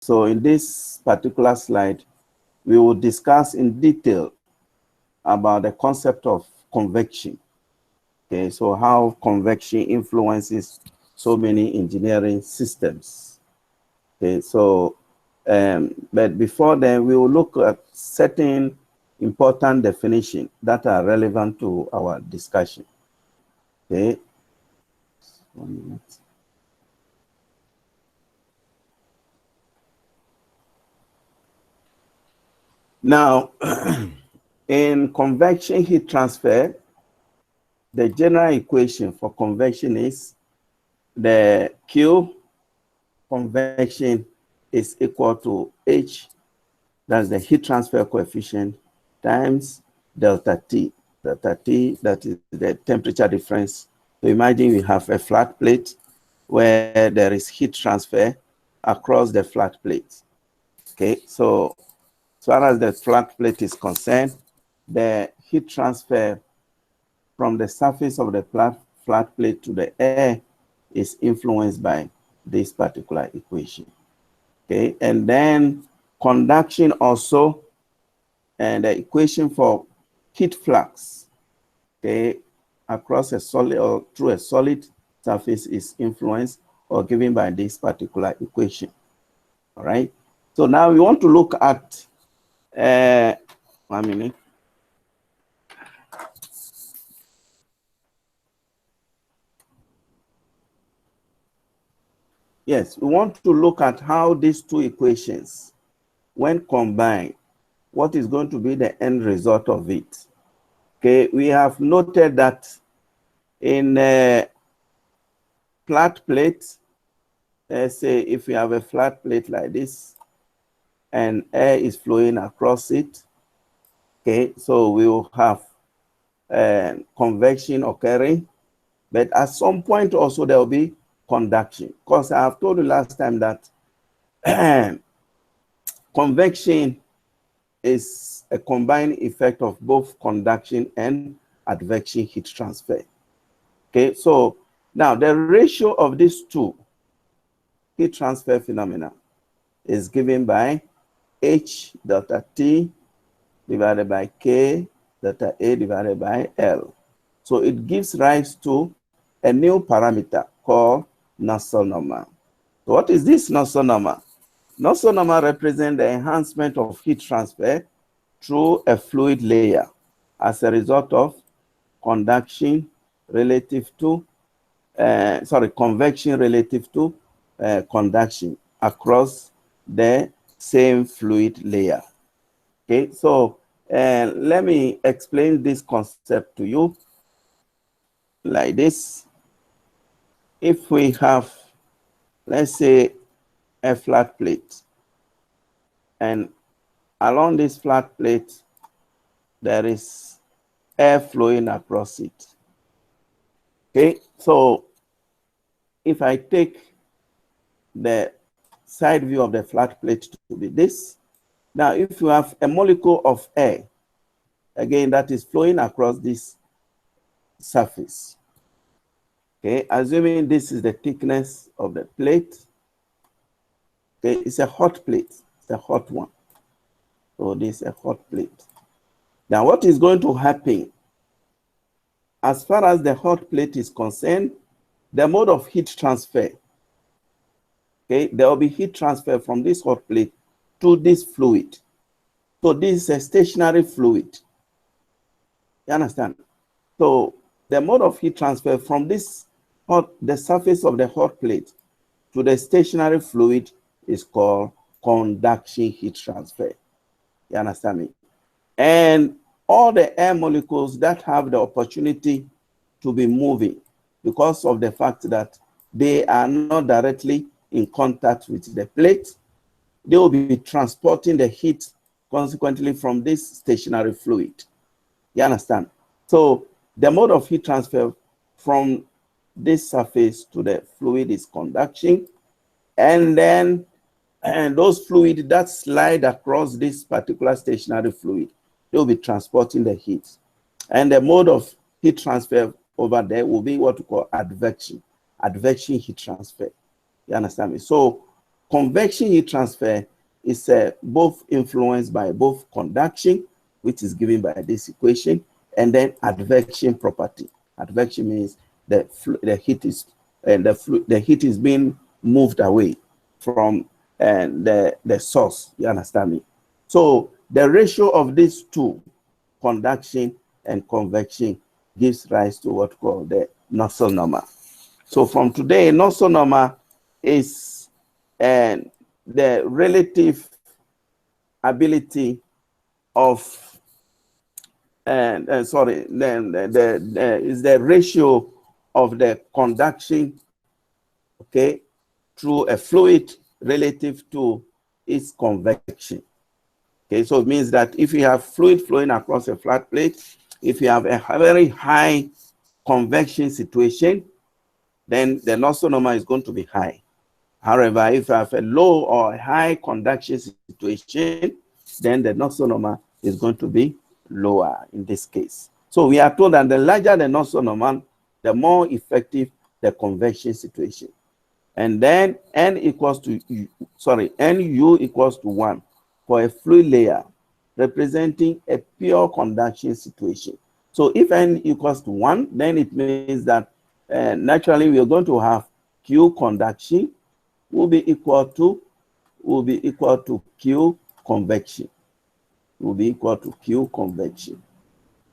So in this particular slide, we will discuss in detail about the concept of convection. Okay, so how convection influences so many engineering systems. Okay, so, but before then, we will look at certain important definitions that are relevant to our discussion. Okay. 1 minute. Now, in convection heat transfer, the general equation for convection is the Q convection is equal to H, that's the heat transfer coefficient, times delta T. Delta T, that is the temperature difference. So imagine we have a flat plate where there is heat transfer across the flat plate. Okay, so as far as the flat plate is concerned, the heat transfer from the surface of the flat plate to the air is influenced by this particular equation. Okay, and then conduction also, and the equation for heat flux, okay, across a solid or through a solid surface is influenced or given by this particular equation. All right. So now we want to look at 1 minute. Yes, we want to look at how these two equations, when combined, what is going to be the end result of it. Okay, we have noted that in a flat plate, let's say if we have a flat plate like this and air is flowing across it, okay, so we will have convection occurring, but at some point also there will be conduction. Because I have told you last time that convection is a combined effect of both conduction and advection heat transfer. Okay, so now the ratio of these two heat transfer phenomena is given by H delta T divided by K delta A divided by L. So it gives rise to a new parameter called Nusselt number. So what is this Nusselt number? Nusselt number represents the enhancement of heat transfer through a fluid layer as a result of convection relative to conduction across the same fluid layer. Okay, so let me explain this concept to you like this. If we have, let's say, a flat plate, and along this flat plate, there is air flowing across it. Okay, so if I take the side view of the flat plate to be this, now if you have a molecule of air, again, that is flowing across this surface, okay, assuming this is the thickness of the plate, okay, it's a hot plate, it's a hot one. So this is a hot plate. Now what is going to happen? As far as the hot plate is concerned, the mode of heat transfer, okay, there will be heat transfer from this hot plate to this fluid. So this is a stationary fluid. You understand? So the mode of heat transfer from the surface of the hot plate to the stationary fluid is called conduction heat transfer. You understand me? And all the air molecules that have the opportunity to be moving because of the fact that they are not directly in contact with the plate, they will be transporting the heat consequently from this stationary fluid. You understand? So the mode of heat transfer from this surface to the fluid is conduction, and then those fluids that slide across this particular stationary fluid, they will be transporting the heat. And the mode of heat transfer over there will be what we call advection heat transfer. You understand me? So convection heat transfer is both influenced by both conduction, which is given by this equation, and then advection property. Advection means the heat is the heat is being moved away from the source. You understand me? So the ratio of these two, conduction and convection, gives rise to what called the Nusselt number. So from today, Nusselt number is the relative ability of sorry, then is the ratio of the conduction, okay, through a fluid relative to its convection. Okay, so it means that if you have fluid flowing across a flat plate, if you have a very high convection situation, then the Nusselt number is going to be high. However, if you have a low or high conduction situation, then the Nusselt number is going to be lower in this case. So we are told that the larger the Nusselt number, the more effective the convection situation. And then N equals to NU equals to 1 for a fluid layer representing a pure conduction situation. So if N equals to 1, then it means that naturally we are going to have Q conduction will be equal to Q convection. Will be equal to Q convection.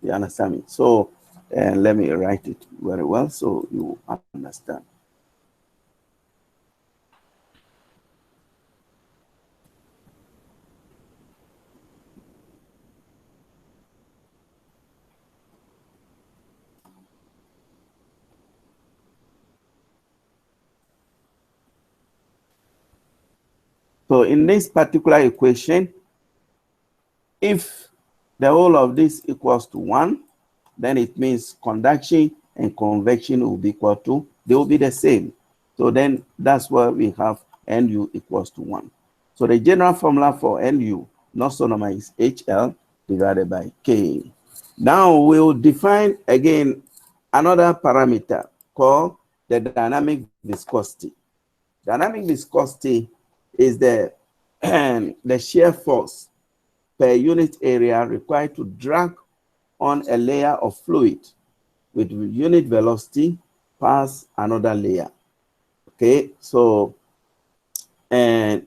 You understand me? So let me write it very well so you understand. So in this particular equation, if the whole of this equals to 1, then it means conduction and convection will be equal to, they will be the same. So then that's why we have NU equals to 1. So the general formula for NU, Nusselt number, is HL divided by K. Now we'll define again another parameter called the dynamic viscosity. Dynamic viscosity is the shear force per unit area required to drag on a layer of fluid with unit velocity past another layer. Okay, so and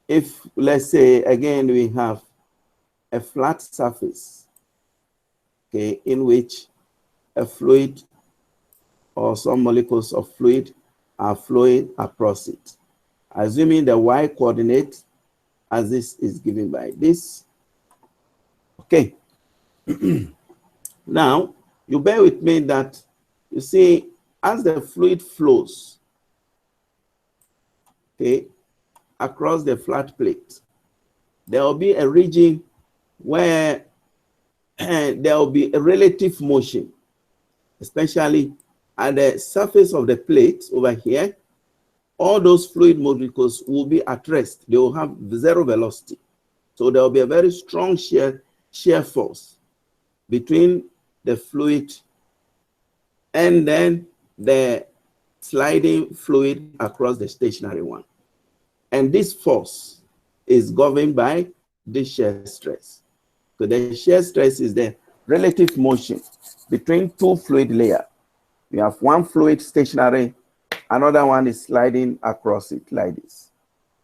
if let's say again we have a flat surface, okay, in which a fluid or some molecules of fluid are flowing across it, assuming the y coordinate as this is given by this. Okay. Now, you bear with me that, you see, as the fluid flows, okay, across the flat plate, there will be a region where there will be a relative motion, especially at the surface of the plate over here. All those fluid molecules will be at rest. They will have zero velocity. So there will be a very strong shear force between the fluid and then the sliding fluid across the stationary one. And this force is governed by the shear stress. So the shear stress is the relative motion between two fluid layers. You have one fluid stationary, another one is sliding across it like this.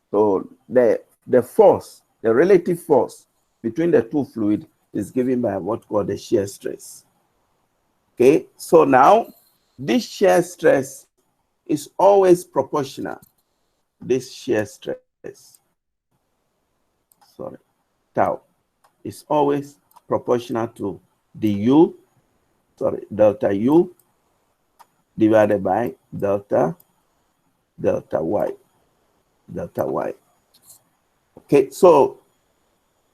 So the force, the relative force between the two fluids is given by what's called the shear stress. Okay, so now this shear stress is always proportional. This shear stress, tau, is always proportional to delta U divided by delta Y. Okay, so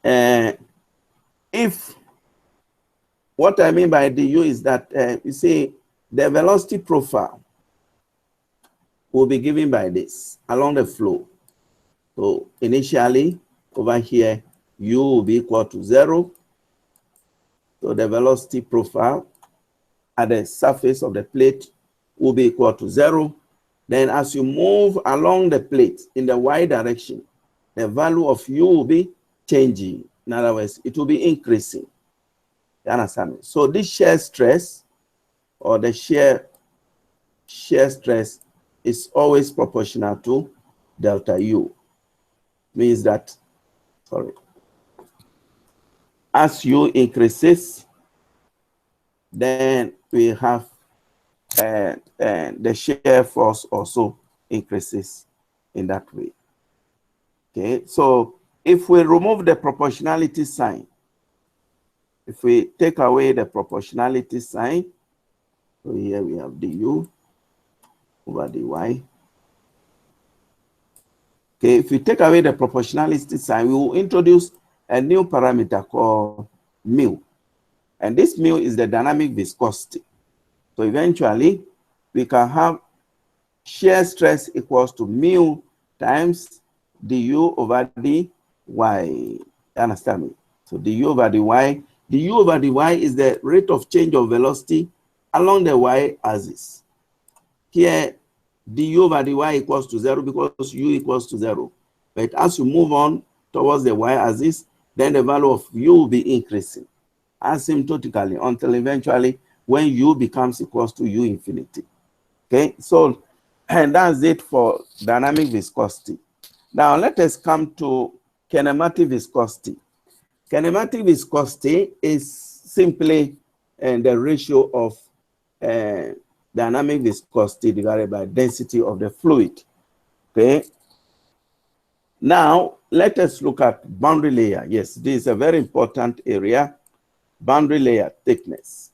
if what I mean by du is that you see the velocity profile will be given by this along the flow. So initially over here u will be equal to 0. So the velocity profile at the surface of the plate will be equal to 0. Then as you move along the plate in the y direction, the value of u will be changing. In other words, it will be increasing. You understand me? So this shear stress or the shear stress is always proportional to delta U. Means that, sorry, as U increases, then we have the shear force also increases in that way. Okay, so if we remove the proportionality sign, if we take away the proportionality sign, so here we have du over dy. Okay, if we take away the proportionality sign, we will introduce a new parameter called mu. And this mu is the dynamic viscosity. So eventually, we can have shear stress equals to mu times du over dy. You understand me? So du over dy. Du over dy is the rate of change of velocity along the y-axis. Here, du over dy equals to 0 because u equals to 0. But as you move on towards the y-axis, then the value of u will be increasing asymptotically until eventually when u becomes equals to u infinity. Okay, so and that's it for dynamic viscosity. Now let us come to kinematic viscosity. Kinematic viscosity is simply the ratio of dynamic viscosity divided by density of the fluid. Okay. Now, let us look at boundary layer. Yes, this is a very important area, boundary layer thickness.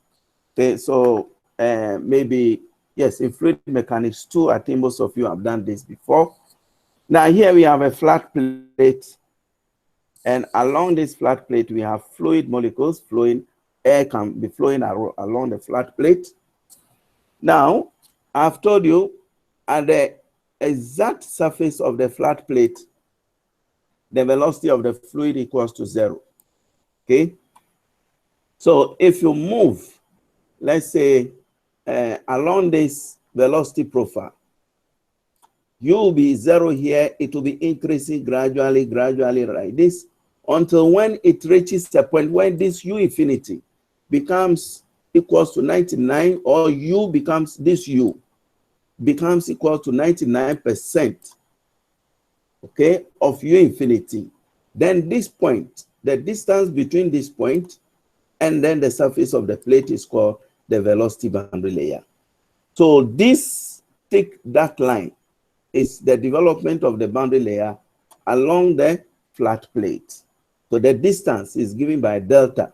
Okay, so maybe, yes, in fluid mechanics too, I think most of you have done this before. Now, here we have a flat plate, and along this flat plate, we have fluid molecules flowing. Air can be flowing along the flat plate. Now, I've told you at the exact surface of the flat plate, the velocity of the fluid equals to 0. Okay? So if you move, let's say, along this velocity profile, u will be 0 here. It will be increasing gradually like this until when it reaches a point when this u infinity becomes equals to 99, or u becomes, this u becomes equal to 99%, okay, of u infinity. Then this point, the distance between this point and then the surface of the plate is called the velocity boundary layer. So this thick dark line is the development of the boundary layer along the flat plate. So the distance is given by delta.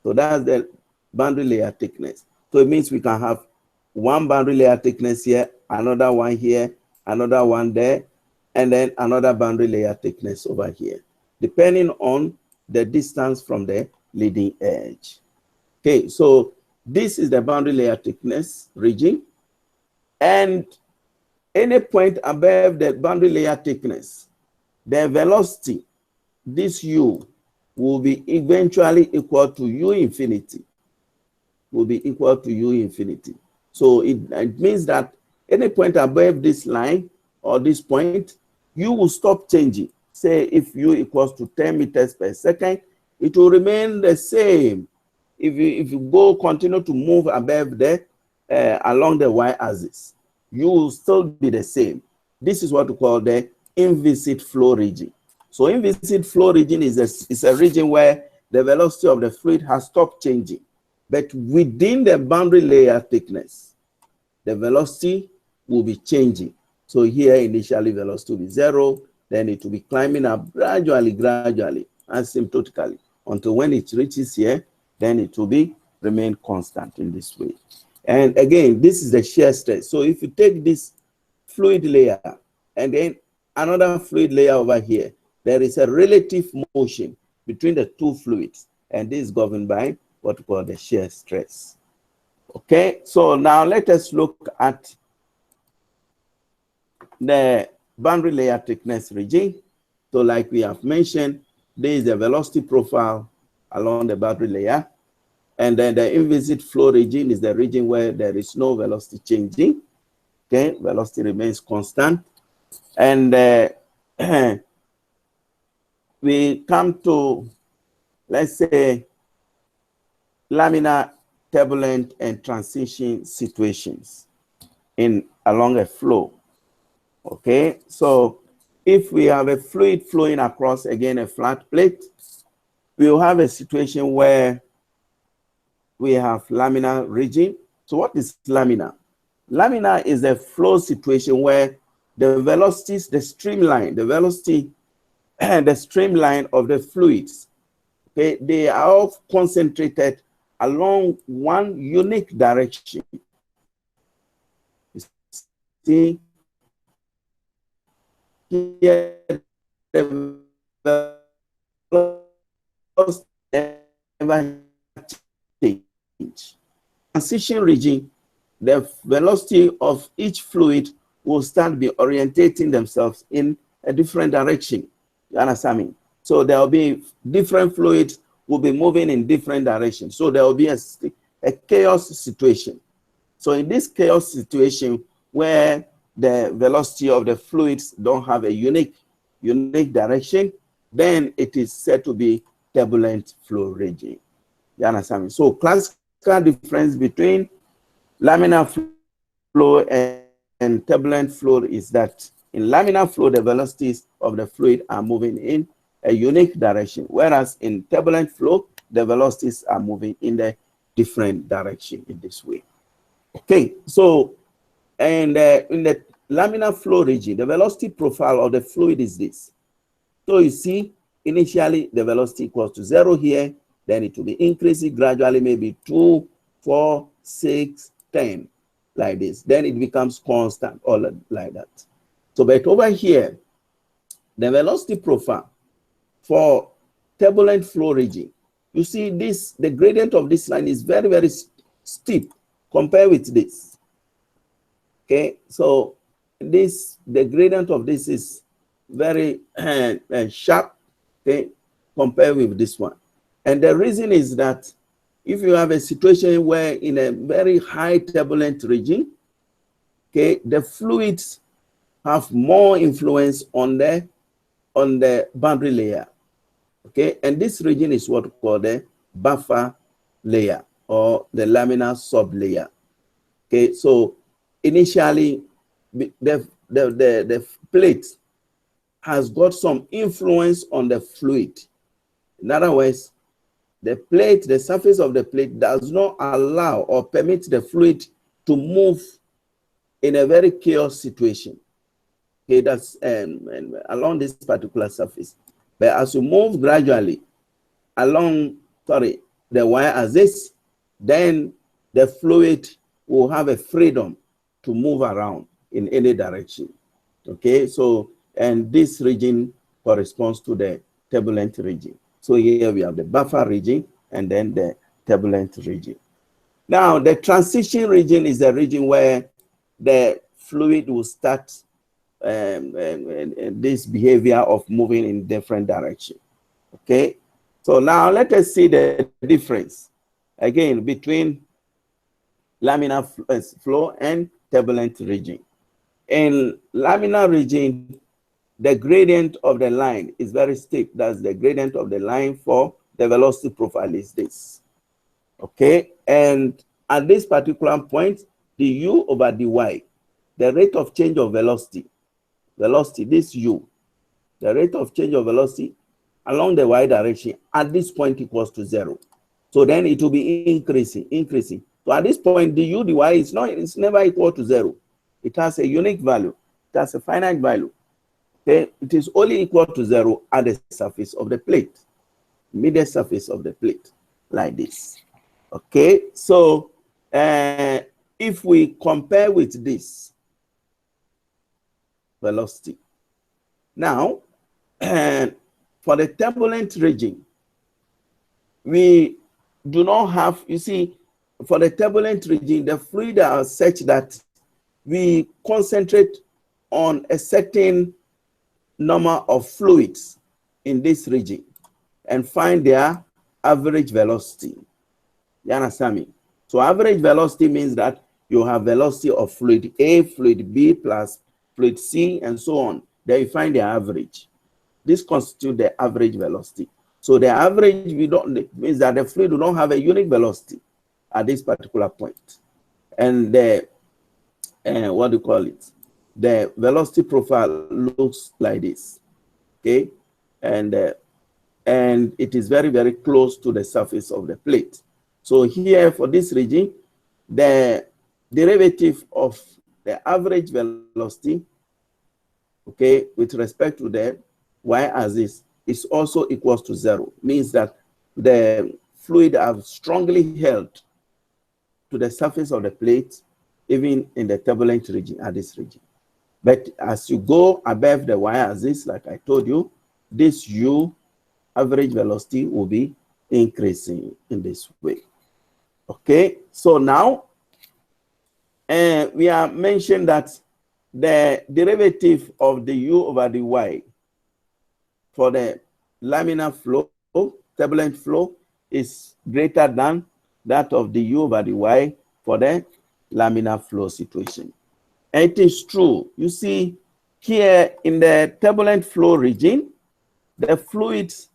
So that's the boundary layer thickness. So it means we can have one boundary layer thickness here, another one here, another one there, and then another boundary layer thickness over here, depending on the distance from the leading edge. Okay, so this is the boundary layer thickness region, and any point above the boundary layer thickness, the velocity, this u, will be eventually equal to u infinity, will be equal to u infinity. So it means that any point above this line or this point, u will stop changing. Say if u equals to 10 meters per second, it will remain the same. If you go continue to move above the along the y-axis, you will still be the same. This is what we call the inviscid flow region. So inviscid flow region is a region where the velocity of the fluid has stopped changing. But within the boundary layer thickness, the velocity will be changing. So here initially velocity will be 0, then it will be climbing up gradually, asymptotically, until when it reaches here, then it will be remain constant in this way. And again, this is the shear stress. So if you take this fluid layer and then another fluid layer over here, there is a relative motion between the two fluids, and this is governed by what we call the shear stress. Okay, so now let us look at the boundary layer thickness region. So like we have mentioned, there is the velocity profile along the boundary layer, and then the inviscid flow region is the region where there is no velocity changing. Okay, velocity remains constant. And we come to, let's say, laminar, turbulent, and transition situations along a flow. Okay, so if we have a fluid flowing across, again, a flat plate, we will have a situation where we have laminar region. So what is laminar? Laminar is a flow situation where the velocities, the streamline, the velocity and the streamline of the fluids, okay, they are all concentrated along one unique direction. You see, here the velocity never change. Transition region, the velocity of each fluid will start be orientating themselves in a different direction. You understand me? So there will be different fluids will be moving in different directions. So there will be a chaos situation. So in this chaos situation where the velocity of the fluids don't have a unique direction, then it is said to be turbulent flow region. You understand me? So classical difference between laminar flow and turbulent flow is that in laminar flow, the velocities of the fluid are moving in a unique direction, whereas in turbulent flow, the velocities are moving in a different direction in this way. Okay, so and in the laminar flow region, the velocity profile of the fluid is this. So you see, initially the velocity equals to 0 here, then it will be increasing gradually, maybe 2, 4, 6, 10, like this. Then it becomes constant, all like that. So, but over here, the velocity profile for turbulent flow region, you see this, the gradient of this line is very, very steep compared with this. Okay, so this, the gradient of this is very sharp, okay, compared with this one. And the reason is that if you have a situation where in a very high turbulent region, okay, the fluids have more influence on the boundary layer, okay, and this region is what we call the buffer layer or the laminar sublayer. Okay, so initially the plate has got some influence on the fluid. In other words, the plate, the surface of the plate does not allow or permit the fluid to move in a very chaos situation. Okay, that's along this particular surface. But as you move gradually along, the wire axis, then the fluid will have a freedom to move around in any direction. Okay, so, and this region corresponds to the turbulent region. So here we have the buffer region and then the turbulent region. Now, the transition region is the region where the fluid will start this behavior of moving in different direction. Okay, so now let us see the difference again between laminar flow and turbulent region. In laminar region, the gradient of the line is very steep. That's the gradient of the line for the velocity profile is this. Okay, and at this particular point, the u over dy, the rate of change of velocity, this u, the rate of change of velocity along the y direction at this point equals to 0. So then it will be increasing. So at this point, the u dy it's never equal to 0. It has a unique value. It has a finite value. Okay, it is only equal to 0 at the surface of the plate, immediate surface of the plate, like this. Okay, so if we compare with this velocity, now for the turbulent region, we do not have, you see, for the turbulent region, the fluid are such that we concentrate on a certain number of fluids in this region and find their average velocity. You understand me? So average velocity means that you have velocity of fluid A, fluid B plus fluid C, and so on. Then you find the average. This constitutes the average velocity. So the average means that the fluid will not have a unique velocity at this particular point. And the what do you call it? The velocity profile looks like this. Okay, and it is very, very close to the surface of the plate. So here for this region, the derivative of the average velocity, okay, with respect to the y-axis is also equals to 0. Means that the fluid have strongly held to the surface of the plate, even in the turbulent region, at this region. But as you go above the y-axis, like I told you, this u average velocity will be increasing in this way. Okay, so now we have mentioned that the derivative of the u over the y for the laminar flow, turbulent flow, is greater than that of the u over the y for the laminar flow situation. And it is true. You see, here in the turbulent flow region, the fluids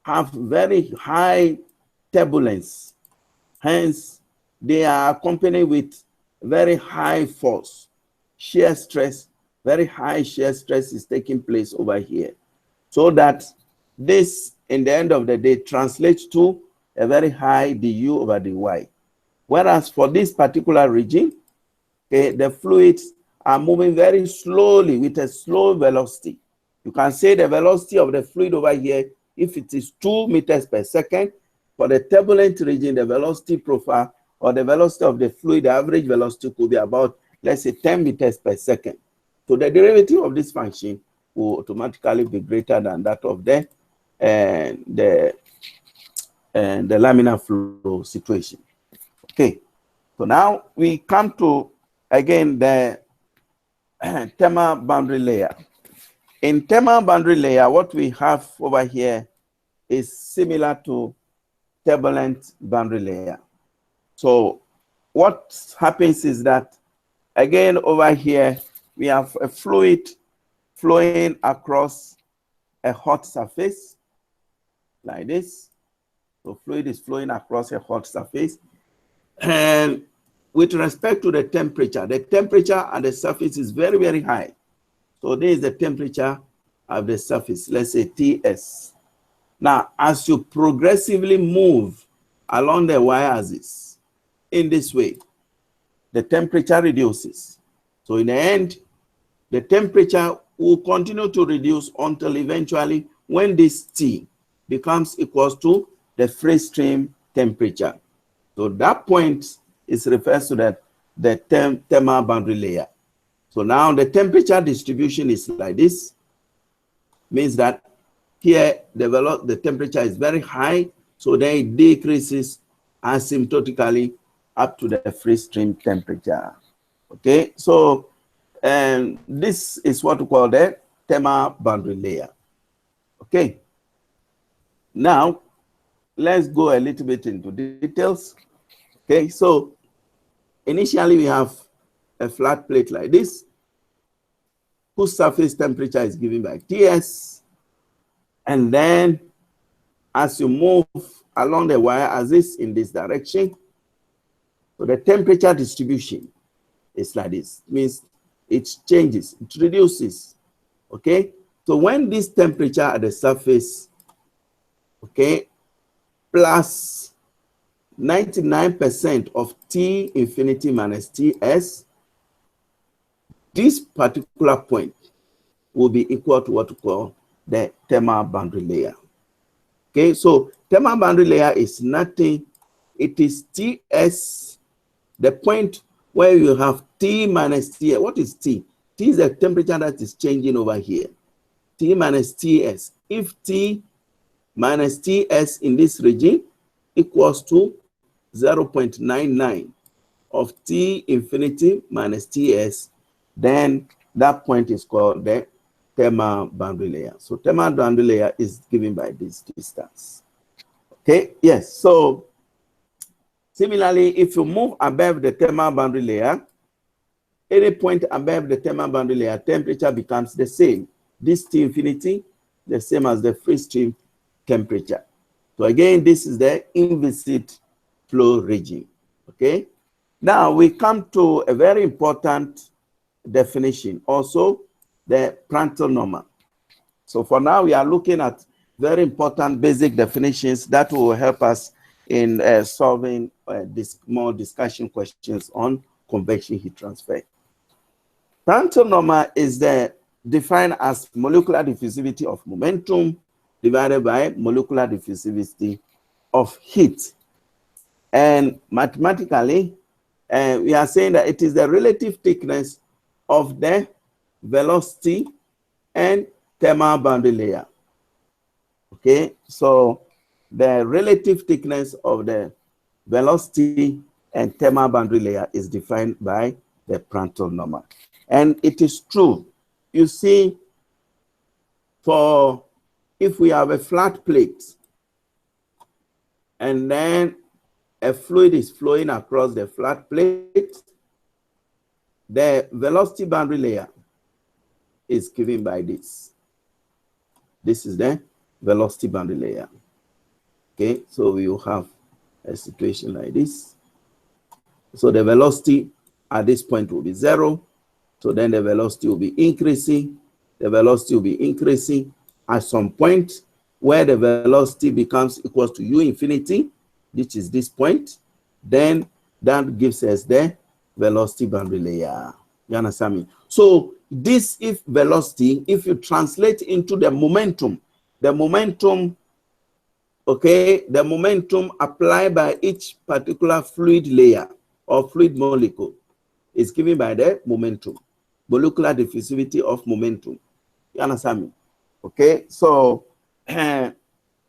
have very high turbulence. Hence, they are accompanied with very high force. Shear stress, very high shear stress is taking place over here. So that this, in the end of the day, translates to a very high du over dy. Whereas for this particular region, okay, the fluids are moving very slowly with a slow velocity. You can say the velocity of the fluid over here, if it is 2 meters per second, for the turbulent region, the velocity profile or the velocity of the fluid, the average velocity could be about, let's say, 10 meters per second. So the derivative of this function will automatically be greater than that of the laminar flow situation. Okay, so now we come to, again, the thermal boundary layer. In thermal boundary layer, what we have over here is similar to turbulent boundary layer. So what happens is that, again, over here, we have a fluid flowing across a hot surface like this. So fluid is flowing across a hot surface. And with respect to the temperature at the surface is very, very high. So this is the temperature of the surface, let's say Ts. Now, as you progressively move along the y-axis in this way, the temperature reduces. So in the end, the temperature will continue to reduce until eventually when this T becomes equal to the free stream temperature. So that point is refers to the thermal boundary layer. So now the temperature distribution is like this. Means that here the temperature is very high, so then it decreases asymptotically up to the free stream temperature. Okay, so this is what we call the thermal boundary layer. Okay, now let's go a little bit into details. Okay, so initially we have a flat plate like this, whose surface temperature is given by Ts. And then as you move along the y-axis in this direction, so the temperature distribution is like this. It means it changes, it reduces. Okay, so when this temperature at the surface, okay, plus 99% of T infinity minus Ts, this particular point will be equal to what we call the thermal boundary layer. Okay, so thermal boundary layer is nothing. It is Ts, the point where you have T minus Ts. What is T? T is the temperature that is changing over here. T minus Ts. If T minus Ts in this region equals to 0.99 of T infinity minus Ts, then that point is called the thermal boundary layer. So thermal boundary layer is given by this distance. Okay, yes, so Similarly, if you move above the thermal boundary layer, any point above the thermal boundary layer, temperature becomes the same. This T infinity, the same as the free stream temperature. So again, this is the inviscid flow regime. Okay. Now we come to a very important definition, also the Prandtl number. So for now, we are looking at very important basic definitions that will help us in solving more discussion questions on convection heat transfer. Prandtl number is defined as molecular diffusivity of momentum divided by molecular diffusivity of heat. And mathematically, we are saying that it is the relative thickness of the velocity and thermal boundary layer. Okay, so the relative thickness of the velocity and thermal boundary layer is defined by the Prandtl number. And it is true. You see, if we have a flat plate and then a fluid is flowing across the flat plate, the velocity boundary layer is given by this. This is the velocity boundary layer. Okay, so we will have a situation like this. So the velocity at this point will be 0. So then the velocity will be increasing. The velocity will be increasing at some point where the velocity becomes equal to u infinity, which is this point. Then that gives us the velocity boundary layer. You understand me? So this, if velocity, if you translate into the momentum, okay, the momentum applied by each particular fluid layer or fluid molecule is given by the momentum, molecular diffusivity of momentum. You understand me? Okay, so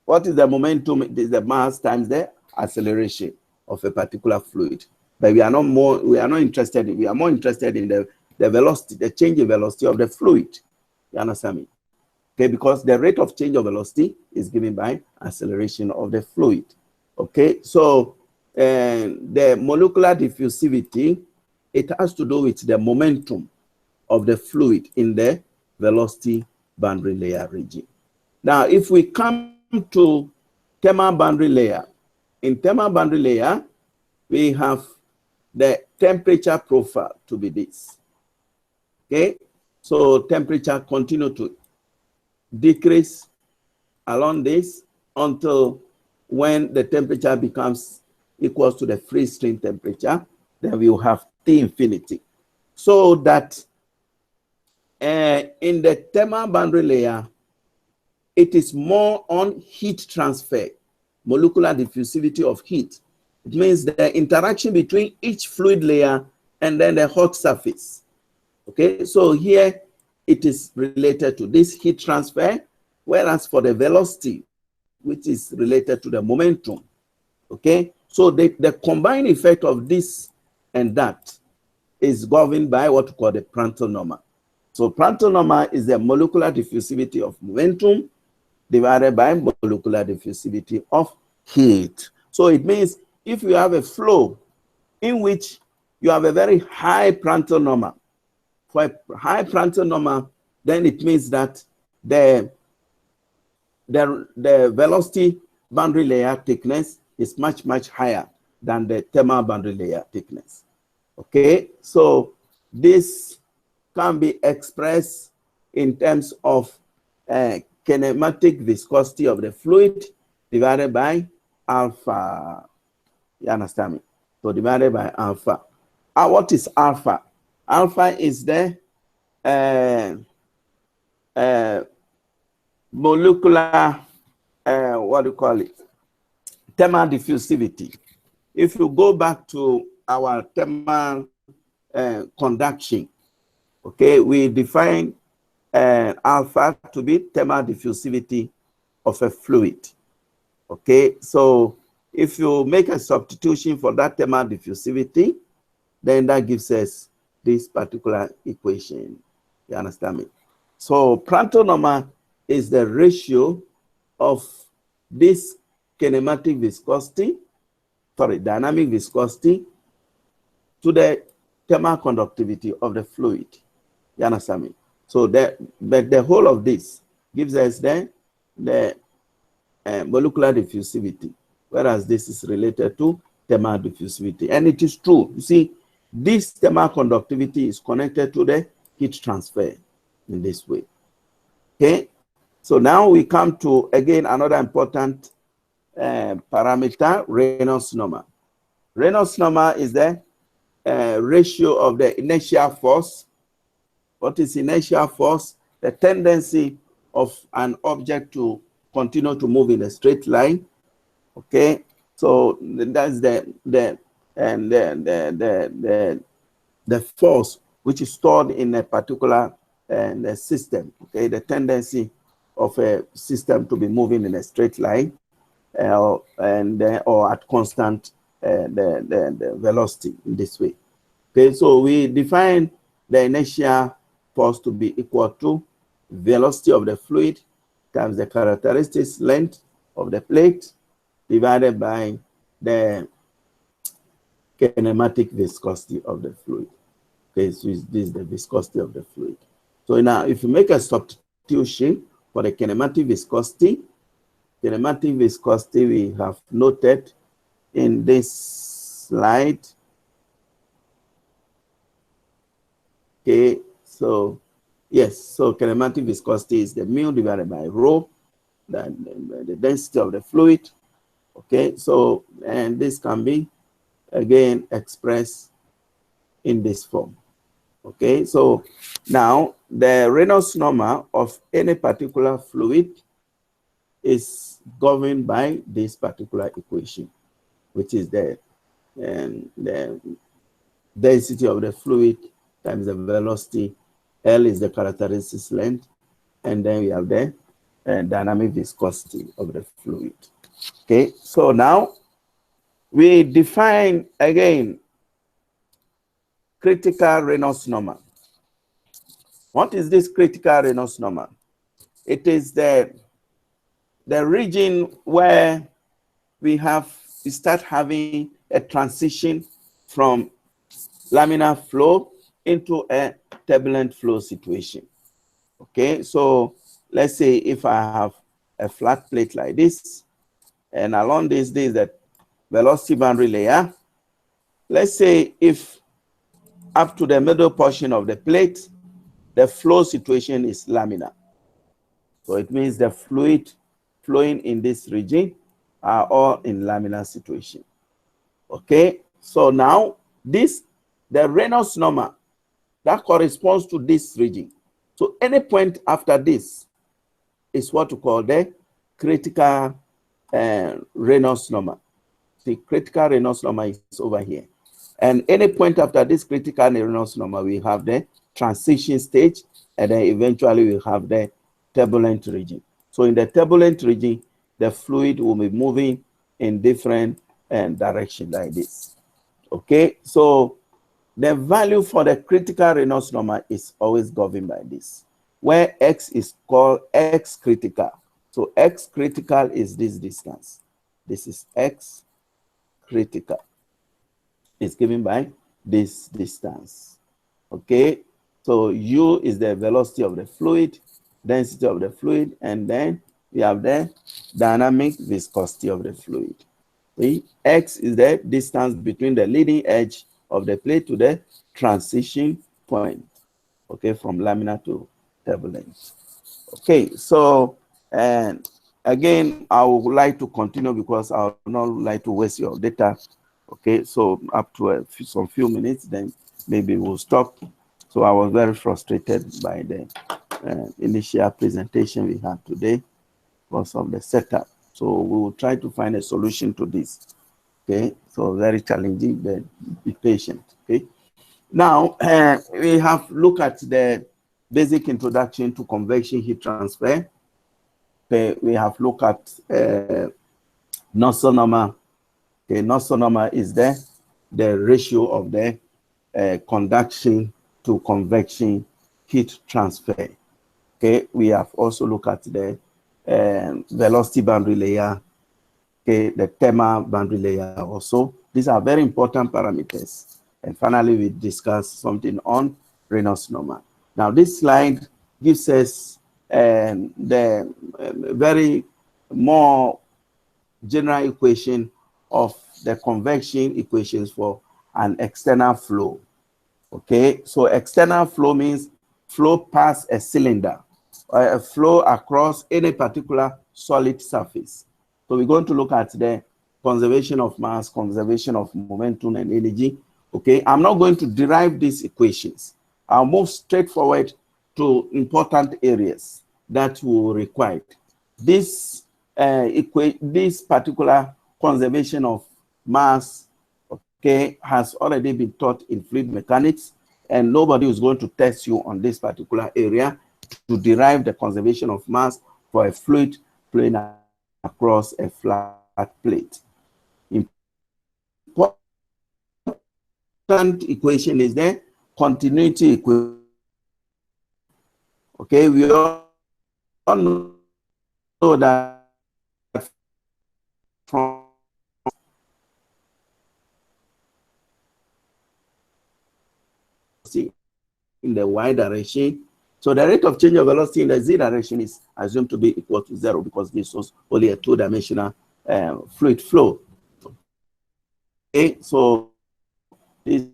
what is the momentum? It is the mass times the acceleration of a particular fluid. But we are more interested in the velocity, the change in velocity of the fluid. You understand me? Okay, because the rate of change of velocity is given by acceleration of the fluid. Okay, so the molecular diffusivity, it has to do with the momentum of the fluid in the velocity boundary layer region. Now, if we come to thermal boundary layer, in thermal boundary layer, we have the temperature profile to be this. Okay, so temperature continue to decrease along this until when the temperature becomes equal to the free stream temperature, then we will have T infinity. So that in the thermal boundary layer, it is more on heat transfer, molecular diffusivity of heat. It means the interaction between each fluid layer and then the hot surface. Okay, so here it is related to this heat transfer, whereas for the velocity, which is related to the momentum. Okay, so the combined effect of this and that is governed by what we call the Prandtl number. So Prandtl number is the molecular diffusivity of momentum divided by molecular diffusivity of heat. So it means if you have a flow in which you have a very high Prandtl number, for a high Prandtl number, then it means that the velocity boundary layer thickness is much, much higher than the thermal boundary layer thickness. Okay, so this can be expressed in terms of kinematic viscosity of the fluid divided by alpha. You understand me? So divided by alpha. What is alpha? Alpha is the molecular, what do you call it? Thermal diffusivity. If you go back to our thermal conduction, okay, we define alpha to be thermal diffusivity of a fluid. Okay, so if you make a substitution for that thermal diffusivity, then that gives us this particular equation. You understand me? So Prandtl number is the ratio of this kinematic viscosity dynamic viscosity to the thermal conductivity of the fluid. You understand me? So but the whole of this gives us then the molecular diffusivity, whereas this is related to thermal diffusivity. And it is true. You see, this thermal conductivity is connected to the heat transfer in this way. Okay? So now we come to, again, another important parameter, Reynolds number. Reynolds number is the ratio of the inertial force. What is inertial force? The tendency of an object to continue to move in a straight line. Okay, so that's the force which is stored in a particular system. Okay, the tendency of a system to be moving in a straight line or at constant the velocity in this way. Okay, so we define the inertial force to be equal to velocity of the fluid times the characteristic length of the plate divided by the kinematic viscosity of the fluid. Okay, so this is the viscosity of the fluid. So now if you make a substitution for the kinematic viscosity we have noted in this slide. Okay, so yes, so kinematic viscosity is the mu divided by rho, the density of the fluid. Okay, so and this can be again expressed in this form. Okay, so now the Reynolds number of any particular fluid is governed by this particular equation, which is the density of the fluid times the velocity. L is the characteristic length, and then we have the dynamic viscosity of the fluid. Okay, so now we define again critical Reynolds number. What is this critical Reynolds number? It is the region where we start having a transition from laminar flow into a turbulent flow situation. Okay, so let's say if I have a flat plate like this, and along this is the velocity boundary layer. Let's say if up to the middle portion of the plate, the flow situation is laminar. So it means the fluid flowing in this region are all in laminar situation. Okay, so now the Reynolds number that corresponds to this region. So any point after this is what we call the critical Reynolds number. The critical Reynolds number is over here. And any point after this critical Reynolds number, we have the transition stage, and then eventually we have the turbulent region. So in the turbulent region, the fluid will be moving in different directions like this. Okay, so the value for the critical Reynolds number is always governed by this, where X is called X critical. So X critical is this distance. This is X critical. It's given by this distance. Okay, so U is the velocity of the fluid, density of the fluid, and then we have the dynamic viscosity of the fluid. See? X is the distance between the leading edge of the plate to the transition point, okay, from laminar to turbulent. Okay, so and again, I would like to continue because I would not like to waste your data. Okay, so up to some few minutes, then maybe we'll stop. So I was very frustrated by the initial presentation we had today because of the setup. So we will try to find a solution to this. Okay, so very challenging, but be patient. Okay, now we have looked at the basic introduction to convection heat transfer. Okay, we have looked at Nusselt number. Okay, Nusselt number is the ratio of the conduction to convection heat transfer. Okay, we have also looked at the velocity boundary layer okay, the thermal boundary layer also. These are very important parameters. And finally, we discuss something on Reynolds number. Now, this slide gives us the very more general equation of the convection equations for an external flow. Okay, so external flow means flow past a cylinder, or a flow across any particular solid surface. So we're going to look at the conservation of mass, conservation of momentum and energy. Okay, I'm not going to derive these equations. I'll move straight forward to important areas that will require. This particular conservation of mass, okay, has already been taught in fluid mechanics, and nobody is going to test you on this particular area to derive the conservation of mass for a fluid flowing across a flat plate. Important equation is the continuity equation. Okay, we all know that from in the y direction. So the rate of change of velocity in the z direction is assumed to be equal to 0 because this was only a two-dimensional fluid flow. Okay, so this is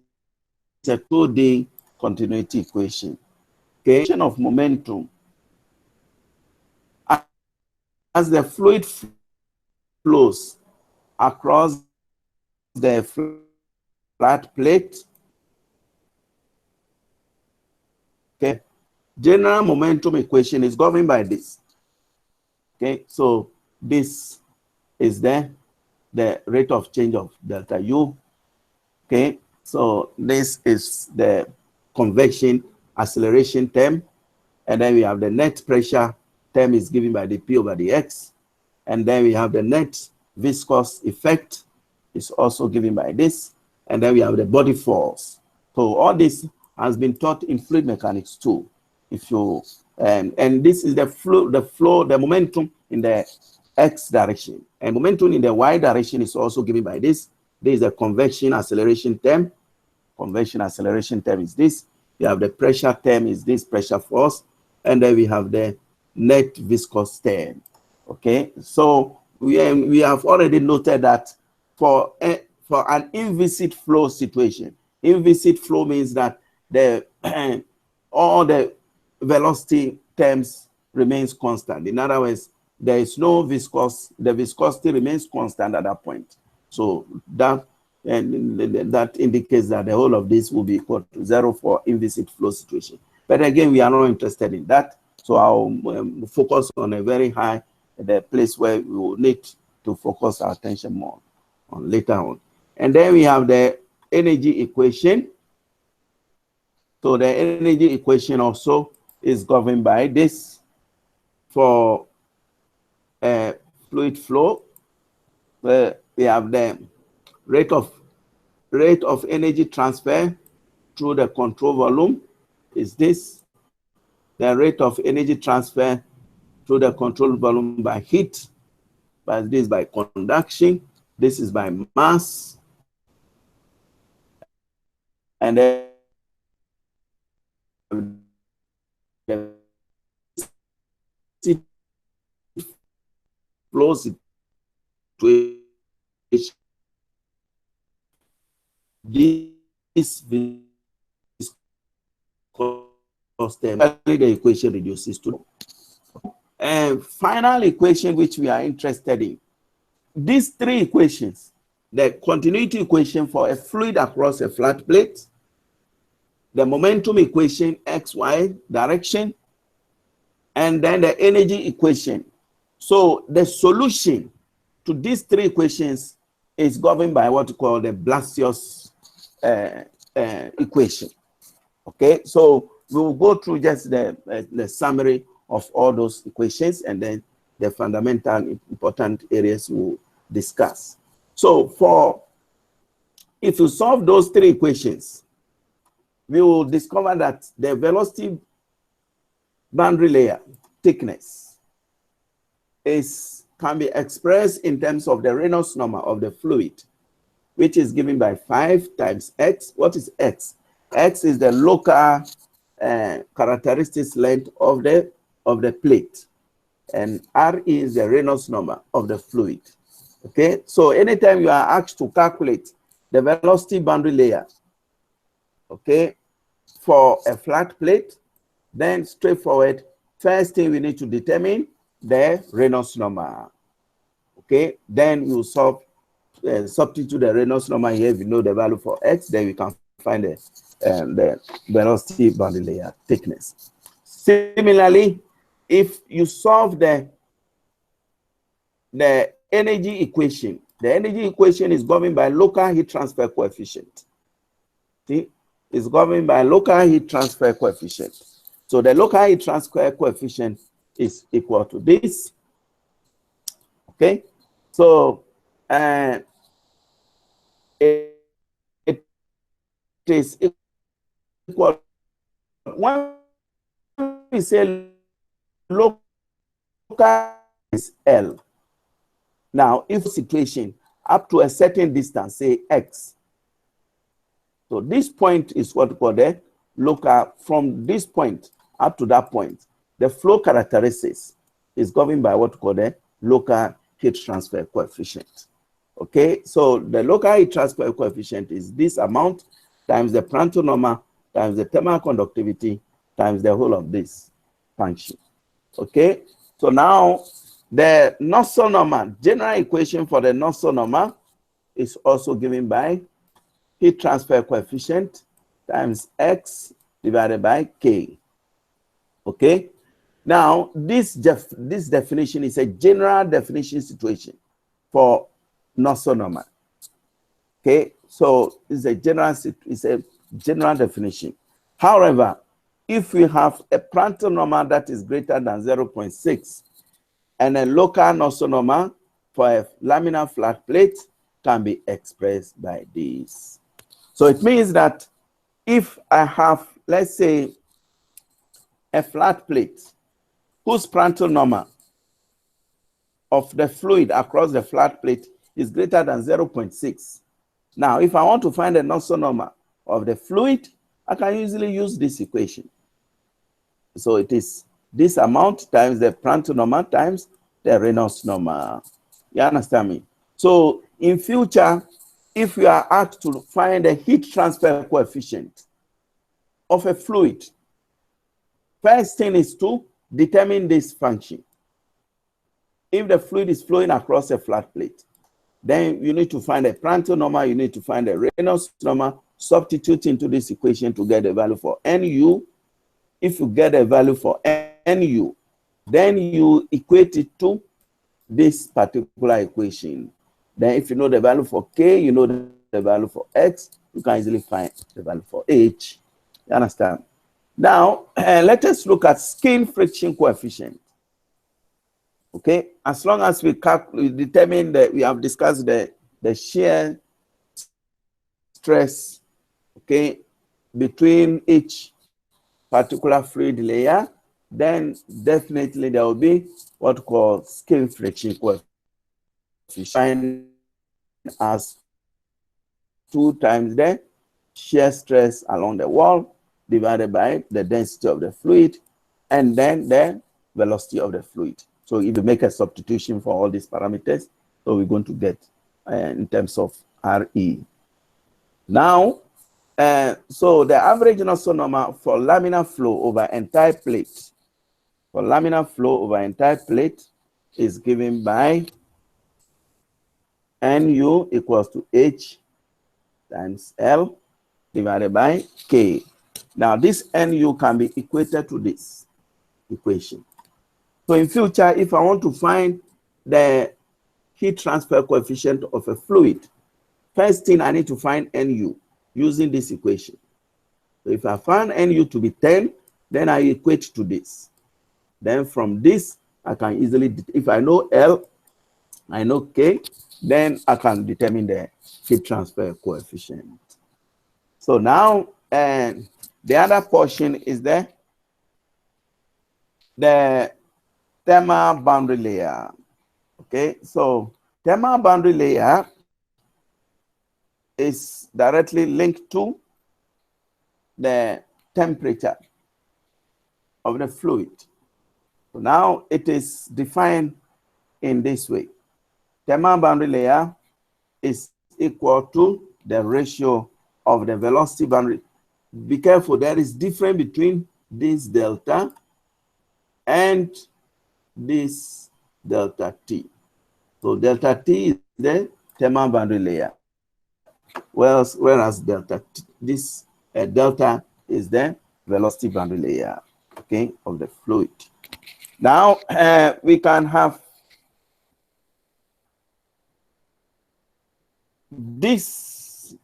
a 2D continuity equation. Okay, of momentum. As the fluid flows across the flat plate, okay, general momentum equation is governed by this. Okay, so this is the rate of change of delta U. Okay, so this is the convection acceleration term, and then we have the net pressure term is given by the P over the X, and then we have the net viscous effect is also given by this, and then we have the body force. So all this has been taught in fluid mechanics too. If you and this is the flow, the momentum in the X direction, and momentum in the Y direction is also given by this. This is the convection acceleration term. Convection acceleration term is this. We have the pressure term is this pressure force, and then we have the net viscous term. Okay, so we have already noted that for an inviscid flow situation, inviscid flow means that the all the velocity terms remains constant. In other words, there is no viscous, the viscosity remains constant at that point. So that indicates that the whole of this will be equal to 0 for inviscid flow situation. But again, we are not interested in that. So I'll focus on a very high, the place where we will need to focus our attention more on later on. And then we have the energy equation. So the energy equation also is governed by this for fluid flow, where we have the rate of energy transfer through the control volume is this. The rate of energy transfer through the control volume by heat, but this by conduction, this is by mass, and then the flow situation. This the equation reduces to. And final equation which we are interested in. These three equations, the continuity equation for a fluid across a flat plate, the momentum equation XY direction, and then the energy equation. So the solution to these three equations is governed by what we call the Blasius equation. Okay, so we will go through just the summary of all those equations, and then the fundamental important areas we'll discuss. So if you solve those three equations, we will discover that the velocity boundary layer thickness is can be expressed in terms of the Reynolds number of the fluid, which is given by 5 times x. What is x? X is the local characteristics length of the plate, and R is the Reynolds number of the fluid. Okay, so anytime you are asked to calculate the velocity boundary layer, okay, for a flat plate, then straightforward, first thing we need to determine the Reynolds number. Okay, then you substitute the Reynolds number here. If you know the value for x, then we can find the velocity boundary layer thickness. Similarly, if you solve the energy equation, the energy equation is governed by local heat transfer coefficient. See, it's governed by local heat transfer coefficient. So the local heat transfer coefficient is equal to this. Okay, so it is equal. When we say local is L. Now, if situation up to a certain distance, say x. So this point is what we call the local. From this point up to that point, the flow characteristics is governed by what we call the local heat transfer coefficient. Okay, so the local heat transfer coefficient is this amount times the Prandtl number times the thermal conductivity times the whole of this function. Okay, so now the Nusselt number, general equation for the Nusselt number is also given by heat transfer coefficient times x divided by k. Okay, now this definition is a general definition situation for Nusselt number. Okay, so it's a general definition. However, if we have a Prandtl number that is greater than 0.6 and a local Nusselt number for a laminar flat plate can be expressed by this. So it means that if I have, let's say, a flat plate whose Prandtl number of the fluid across the flat plate is greater than 0.6. Now, if I want to find the Nusselt number of the fluid, I can easily use this equation. So it is this amount times the Prandtl number times the Reynolds number. You understand me? So in future, if we are asked to find the heat transfer coefficient of a fluid, first thing is to determine this function. If the fluid is flowing across a flat plate, then you need to find a Prandtl number, you need to find a Reynolds number, substitute into this equation to get the value for NU. If you get a value for NU, then you equate it to this particular equation. Then if you know the value for K, you know the value for X, you can easily find the value for H. You understand? Now, let us look at skin friction coefficient. Okay, as long as we determine that we have discussed the shear stress, okay, between each particular fluid layer, then definitely there will be what we call skin friction coefficient as 2 times the shear stress along the wall divided by the density of the fluid and then the velocity of the fluid. So if you make a substitution for all these parameters, so we're going to get in terms of RE. Now, so the average Nusselt number for laminar flow over entire plate, is given by NU equals to H times L divided by K. Now, this NU can be equated to this equation. So in future, if I want to find the heat transfer coefficient of a fluid, first thing I need to find NU using this equation. So if I find NU to be 10, then I equate to this. Then from this, I can easily, if I know L, I know K, then I can determine the heat transfer coefficient. So now, the other portion is the thermal boundary layer. Okay, so thermal boundary layer is directly linked to the temperature of the fluid. So now it is defined in this way. Thermal boundary layer is equal to the ratio of the velocity boundary. Be careful, there is difference between this delta and this delta T. So delta T is the thermal boundary layer, whereas delta T, this delta is the velocity boundary layer, okay, of the fluid. Now we can have this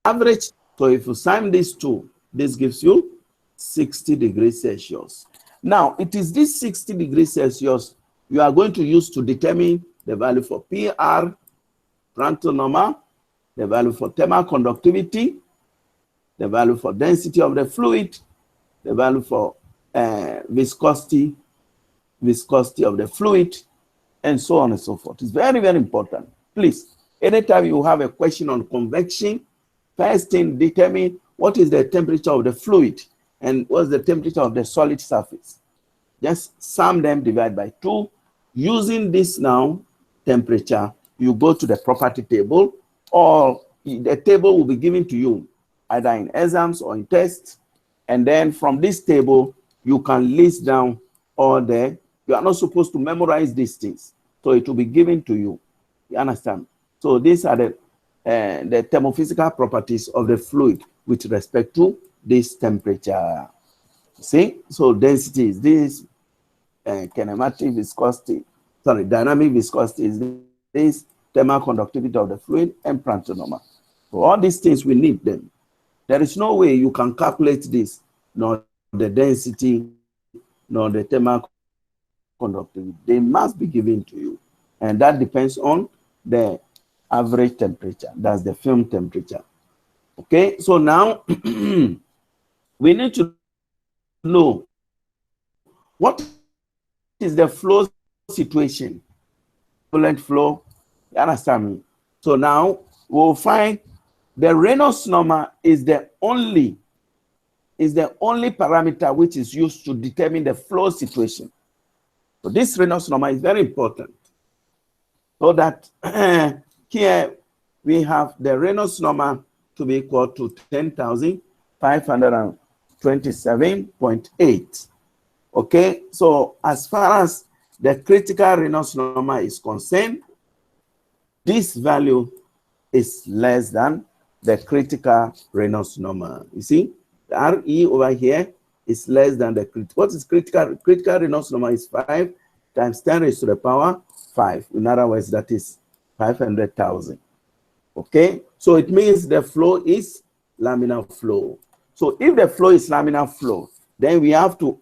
average. So if you sum these two, this gives you 60 degrees Celsius. Now it is this 60 degrees Celsius you are going to use to determine the value for PR, Prandtl number, the value for thermal conductivity, the value for density of the fluid, the value for viscosity of the fluid, and so on and so forth. It's very, very important. Please, anytime you have a question on convection, first thing, determine what is the temperature of the fluid and what's the temperature of the solid surface. Just sum them, divide by 2. Using this now temperature, you go to the property table, or the table will be given to you either in exams or in tests. And then from this table, you can list down all the, you are not supposed to memorize these things. So it will be given to you. You understand? So these are the thermophysical properties of the fluid with respect to this temperature. See? So density is this, kinematic viscosity, sorry, dynamic viscosity is this, thermal conductivity of the fluid, and Prandtl number. So all these things, we need them. There is no way you can calculate this, nor the density, nor the thermal conductivity. They must be given to you. And that depends on the average temperature. That's the film temperature. Okay, so now we need to know what is the flow situation. Turbulent flow, you understand me? So now we'll find the Reynolds number is the only parameter which is used to determine the flow situation. So this Reynolds number is very important. So that here we have the Reynolds number to be equal to 10,527.8. Okay, so as far as the critical Reynolds number is concerned, this value is less than the critical Reynolds number. You see, the RE over here is less than the critical. What is critical? Critical Reynolds number is 5 times 10 raised to the power 5. In other words, that is 500,000. Okay, so it means the flow is laminar flow. So if the flow is laminar flow, then we have to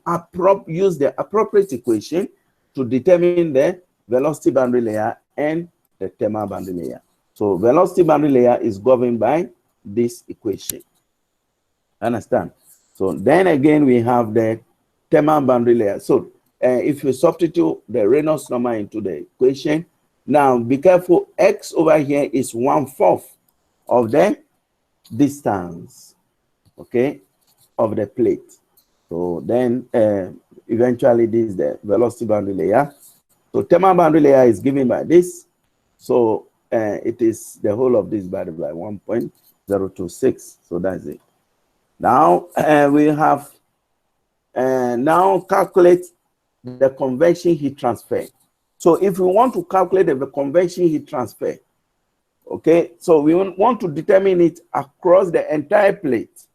use the appropriate equation to determine the velocity boundary layer and the thermal boundary layer. So velocity boundary layer is governed by this equation. Understand? So then again, we have the thermal boundary layer. So if you substitute the Reynolds number into the equation, now be careful, x over here is 1/4 of the distance, okay, of the plate. So then eventually this is the velocity boundary layer. So thermal boundary layer is given by this. So it is the whole of this divided by 1.026. So that's it. Now we have now calculate the convection heat transfer. So if we want to calculate the convection heat transfer, okay, so we want to determine it across the entire plate.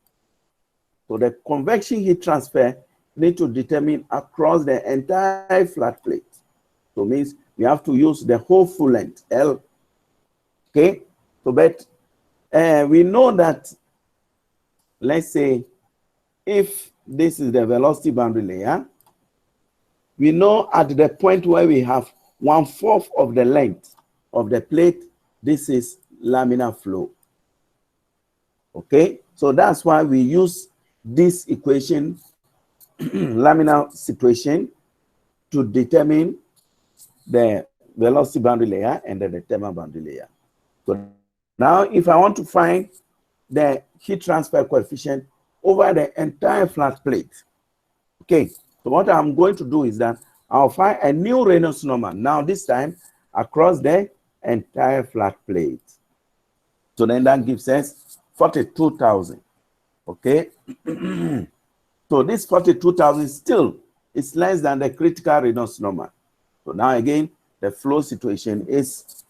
So the convection heat transfer need to determine across the entire flat plate. So it means we have to use the whole full length, L. Okay, so but we know that, let's say, if this is the velocity boundary layer, we know at the point where we have 1/4 of the length of the plate, this is laminar flow. Okay, so that's why we use this equation, laminar situation, to determine the velocity boundary layer and then the thermal boundary layer. So now if I want to find the heat transfer coefficient over the entire flat plate, okay, so what I'm going to do is that I'll find a new Reynolds number, now this time across the entire flat plate. So then that gives us 42,000, okay? So this 42,000 still is less than the critical Reynolds number. So now again, the flow situation is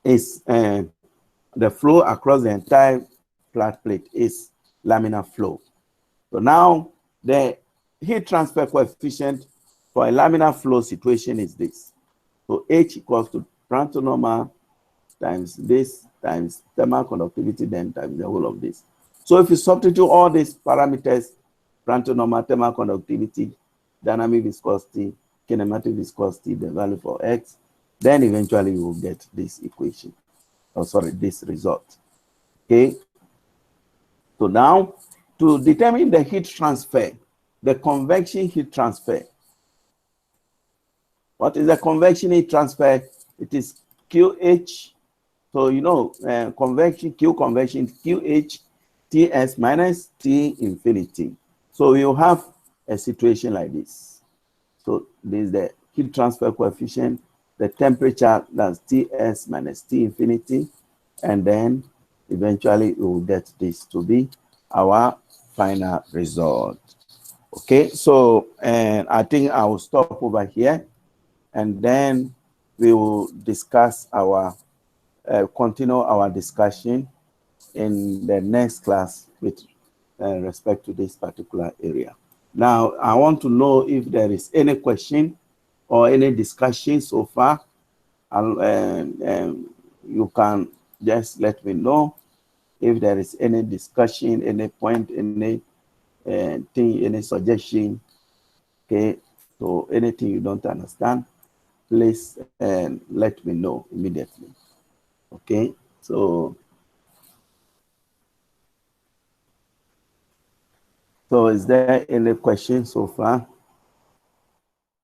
the flow across the entire flat plate is laminar flow. So now the heat transfer coefficient for a laminar flow situation is this. So H equals to Prandtl number times this times thermal conductivity, then times the whole of this. So if you substitute all these parameters, Prandtl number, thermal conductivity, dynamic viscosity, kinematic viscosity, the value for X, then eventually you will get this equation. Oh, sorry, this result. Okay. So now to determine the heat transfer, the convection heat transfer. What is the convection heat transfer? It is QH. So you know, convection, Q convection, QH Ts minus T infinity. So you have a situation like this. So this is the heat transfer coefficient, the temperature, that's Ts minus T infinity, and then eventually we will get this to be our final result. Okay, so and I think I will stop over here, and then we will discuss our continue our discussion in the next class with respect to this particular area. Now, I want to know if there is any question or any discussion so far. You can just let me know if there is any discussion, any point, any thing, any suggestion. Okay, so anything you don't understand, please let me know immediately. Okay, so is there any question so far?